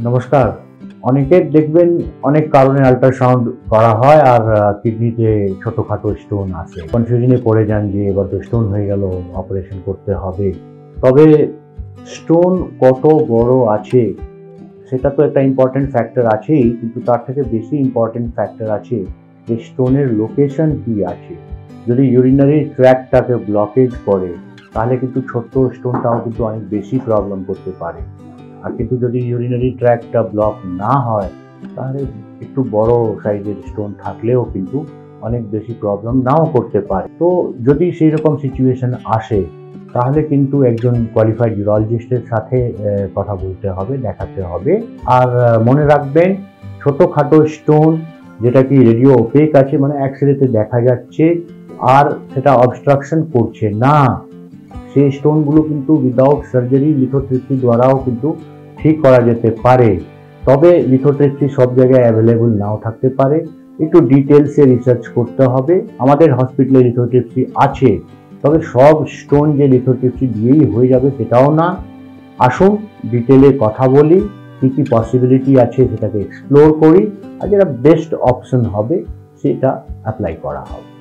নমস্কার। অনেকের দেখবেন অনেক কারণে আল্ট্রাসাউন্ড করা হয় আর কিডনিতে ছোটখাটো স্টোন আসে। কনফিউশনে পড়ে যান যে এবার তো স্টোন হয়ে গেল, অপারেশন করতে হবে। তবে স্টোন কত বড় আছে সেটা তো একটা ইম্পর্টেন্ট ফ্যাক্টর আছেই, কিন্তু তার থেকে বেশি ইম্পর্টেন্ট ফ্যাক্টর আছে যে স্টোনের লোকেশন কি আছে। যদি ইউরিনারি ট্র্যাক্টটাকে ব্লকেজ করে তাহলে কিন্তু ছোট্ট স্টোনটাও কিন্তু অনেক বেশি প্রবলেম করতে পারে। আর কিন্তু যদি ইউরিনারি ট্র্যাক্টটা ব্লক না হয় তাহলে একটু বড় সাইজের স্টোন থাকলেও কিন্তু অনেক বেশি প্রবলেম নাও করতে পারে। তো যদি সেই রকম সিচুয়েশন আসে তাহলে কিন্তু একজন কোয়ালিফাইড ইউরোলজিস্টের সাথে কথা বলতে হবে, দেখাতে হবে। আর মনে রাখবেন, ছোটোখাটো স্টোন যেটা কি রেডিও ওপেক আছে, মানে এক্সরেতে দেখা যাচ্ছে আর সেটা অবস্ট্রাকশন করছে না, সেই স্টোনগুলো কিন্তু উইদাউট সার্জারি লিথোট্রিপসি দ্বারাও কিন্তু ঠিক করা যেতে পারে। তবে লিথোট্রিপসি সব জায়গায় অ্যাভেলেবল নাও থাকতে পারে, একটু ডিটেলসে রিসার্চ করতে হবে। আমাদের হসপিটালে লিথোট্রিপসি আছে, তবে সব স্টোন যে লিথোট্রিপসি দিয়েই হয়ে যাবে সেটাও না। আসুন ডিটেলে কথা বলি, কী কী পসিবিলিটি আছে সেটাকে এক্সপ্লোর করি, আর যেটা বেস্ট অপশন হবে সেটা অ্যাপ্লাই করা হবে।